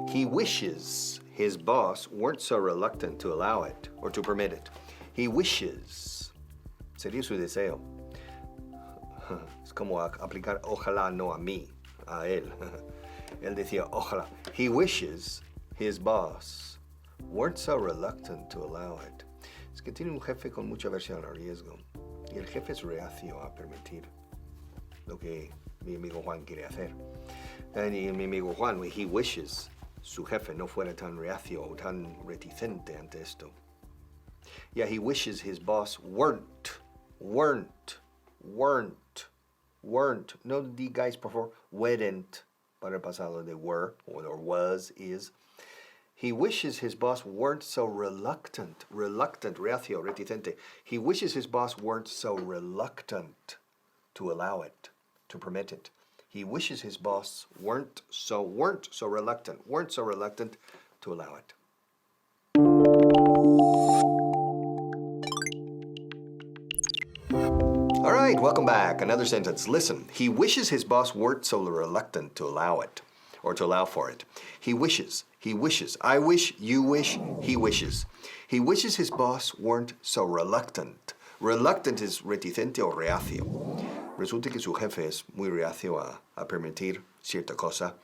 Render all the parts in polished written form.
He wishes his boss weren't so reluctant to allow it or to permit it. He wishes. Sería su deseo. Es como aplicar ojalá no a mí, a él. Él decía ojalá. He wishes his boss weren't so reluctant to allow it. Es que tiene un jefe con mucha aversión al riesgo. Y el jefe es reacio a permitir lo que mi amigo Juan quiere hacer. Y mi amigo Juan, he wishes su jefe no fuera tan reacio o tan reticente ante esto. Yeah, he wishes his boss weren't. No digáis, por favor, weren't para el pasado de were, or was, is. He wishes his boss weren't so reluctant, reacio, reticente. He wishes his boss weren't so reluctant to allow it, to permit it. He wishes his boss weren't so reluctant to allow it. All right, welcome back. Another sentence. Listen. He wishes his boss weren't so reluctant to allow it, or to allow for it. He wishes. I wish, you wish, he wishes. He wishes his boss weren't so reluctant. Reluctant es reticente o reacio. Resulta que su jefe es muy reacio a permitir cierta cosa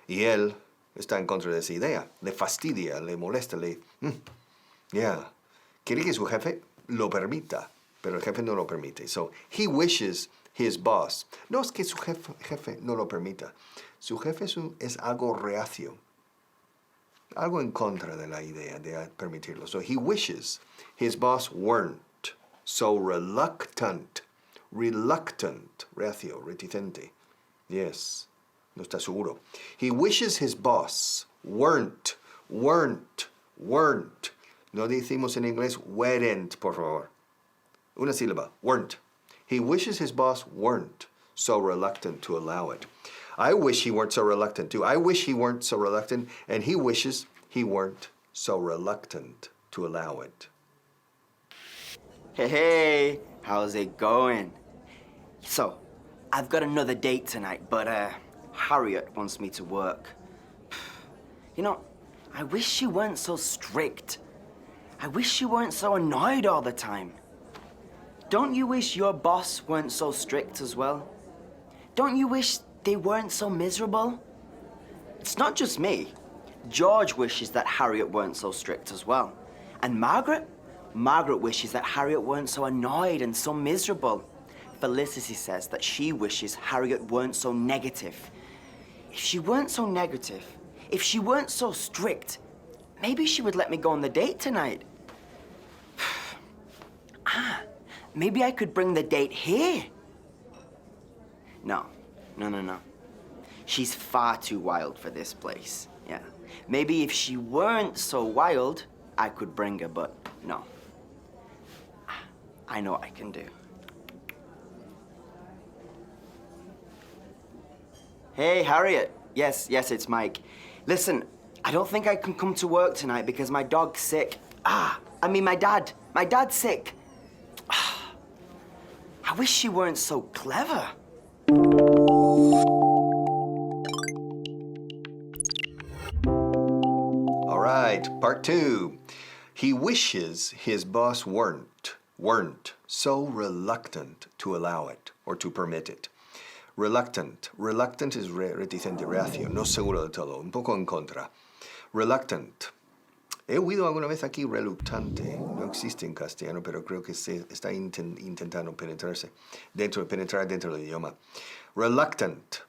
y él está en contra de esa idea. Le fastidia, le molesta, quiere que su jefe lo permita, pero el jefe no lo permite. So, he wishes his boss. No es que su jefe no lo permita. Su jefe es algo reacio, algo en contra de la idea de permitirlo. So, he wishes his boss weren't so reluctant, reacio, reticente. Yes, no está seguro. He wishes his boss weren't. No decimos en inglés weren't, por favor. Una sílaba, weren't. He wishes his boss weren't so reluctant to allow it. I wish he weren't so reluctant too. I wish he weren't so reluctant, and he wishes he weren't so reluctant to allow it. Hey, how's it going? So, I've got another date tonight, but Harriet wants me to work. You know, I wish she weren't so strict. I wish she weren't so annoyed all the time. Don't you wish your boss weren't so strict as well? Don't you wish they weren't so miserable? It's not just me. George wishes that Harriet weren't so strict as well. And Margaret wishes that Harriet weren't so annoyed and so miserable. Felicity says that she wishes Harriet weren't so negative. If she weren't so negative, if she weren't so strict, maybe she would let me go on the date tonight. Maybe I could bring the date here. No. She's far too wild for this place, yeah. Maybe if she weren't so wild, I could bring her, but no. I know what I can do. Hey, Harriet. Yes, it's Mike. Listen, I don't think I can come to work tonight because my dog's sick. My dad's sick. I wish she weren't so clever. All right, part 2. He wishes his boss weren't so reluctant to allow it or to permit it. Reluctant es reticente, reacio, no seguro de todo, un poco en contra. Reluctant. He oído alguna vez aquí reluctante, no existe en castellano, pero creo que se está intentando penetrar dentro del idioma. Reluctant.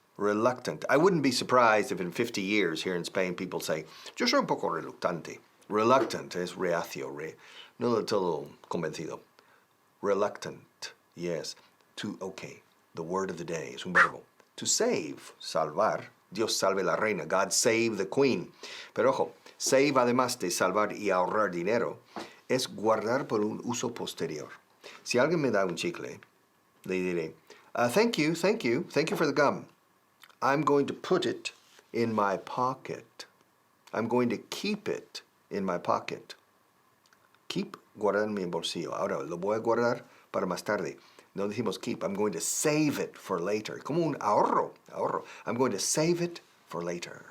I wouldn't be surprised if in 50 years here in Spain people say, yo soy un poco reluctante. Reluctant es reacio, no del todo convencido. Reluctant, yes. The word of the day es un verbo. To save, salvar. Dios salve la reina. God save the queen. Pero ojo, save además de salvar y ahorrar dinero, es guardar por un uso posterior. Si alguien me da un chicle, le diré, thank you for the gum. I'm going to put it in my pocket. I'm going to keep it in my pocket. Keep, guardar en mi bolsillo. Ahora, lo voy a guardar para más tarde. No decimos keep. I'm going to save it for later. Como un ahorro. I'm going to save it for later.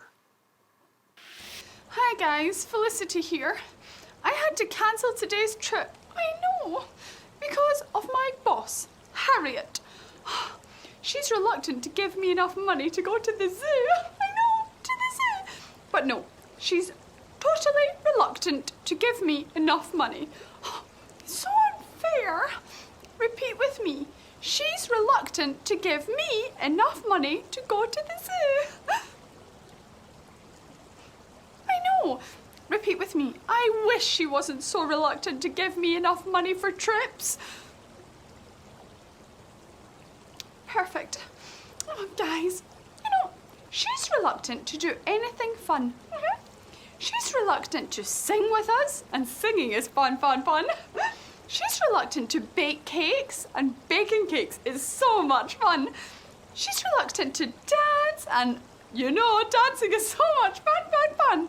Hi guys, Felicity here. I had to cancel today's trip. I know, because of my boss, Harriet. She's reluctant to give me enough money to go to the zoo. I know, to the zoo. But no, she's totally reluctant to give me enough money. It's so unfair. Repeat with me. She's reluctant to give me enough money to go to the zoo. I know. Repeat with me. I wish she wasn't so reluctant to give me enough money for trips. Perfect. Oh, guys, she's reluctant to do anything fun. She's reluctant to sing with us, and singing is fun. She's reluctant to bake cakes, and baking cakes is so much fun. She's reluctant to dance, and dancing is so much fun.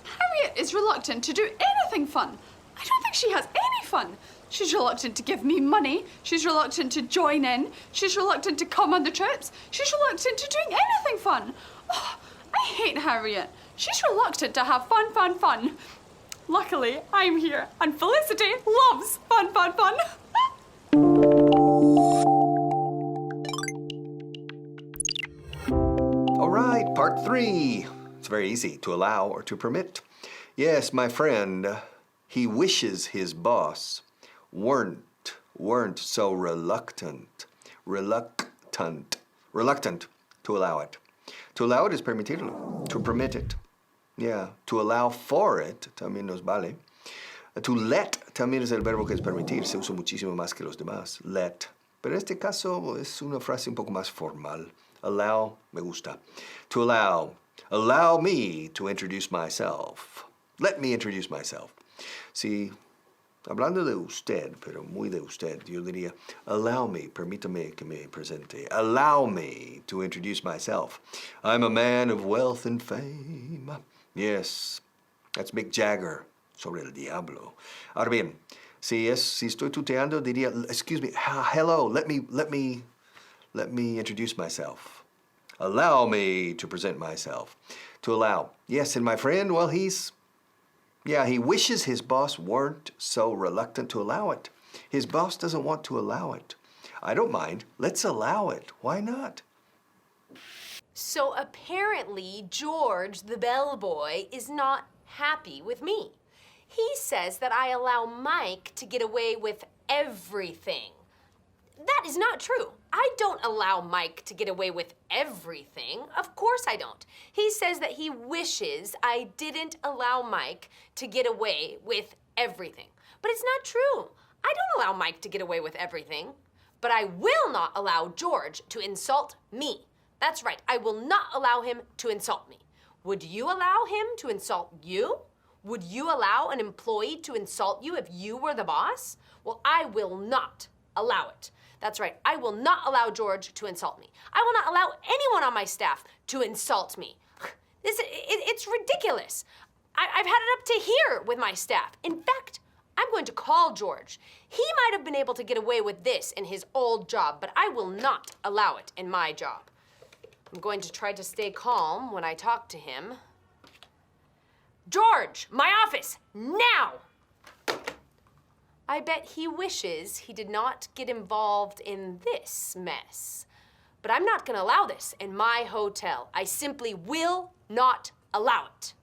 Harriet is reluctant to do anything fun. I don't think she has any fun. She's reluctant to give me money. She's reluctant to join in. She's reluctant to come on the trips. She's reluctant to doing anything fun. Oh, I hate Harriet. She's reluctant to have fun. Luckily, I'm here, and Felicity loves fun. All right, part 3. It's very easy, to allow or to permit. Yes, my friend, he wishes his boss weren't so reluctant to allow it. To allow it is permitirlo, to permit it. Yeah, to allow for it también nos vale. To let también es el verbo que es permitir, se usa muchísimo más que los demás, let. Pero en este caso es una frase un poco más formal. Allow, me gusta. To allow me to introduce myself. Let me introduce myself. Sí, hablando de usted, pero muy de usted, yo diría, allow me, permítame que me presente. Allow me to introduce myself. I'm a man of wealth and fame. Yes, that's Mick Jagger, sobre el diablo. Ahora bien, si estoy tuteando, diría, excuse me, hello, let me introduce myself. Allow me to present myself. To allow. Yes, and my friend, well, he wishes his boss weren't so reluctant to allow it. His boss doesn't want to allow it. I don't mind. Let's allow it. Why not? So apparently, George, the bellboy, is not happy with me. He says that I allow Mike to get away with everything. That is not true. I don't allow Mike to get away with everything. Of course I don't. He says that he wishes I didn't allow Mike to get away with everything. But it's not true. I don't allow Mike to get away with everything. But I will not allow George to insult me. That's right, I will not allow him to insult me. Would you allow him to insult you? Would you allow an employee to insult you if you were the boss? Well, I will not allow it. That's right, I will not allow George to insult me. I will not allow anyone on my staff to insult me. It's ridiculous. I've had it up to here with my staff. In fact, I'm going to call George. He might have been able to get away with this in his old job, but I will not allow it in my job. I'm going to try to stay calm when I talk to him. George, my office, now! I bet he wishes he did not get involved in this mess. But I'm not gonna allow this in my hotel. I simply will not allow it.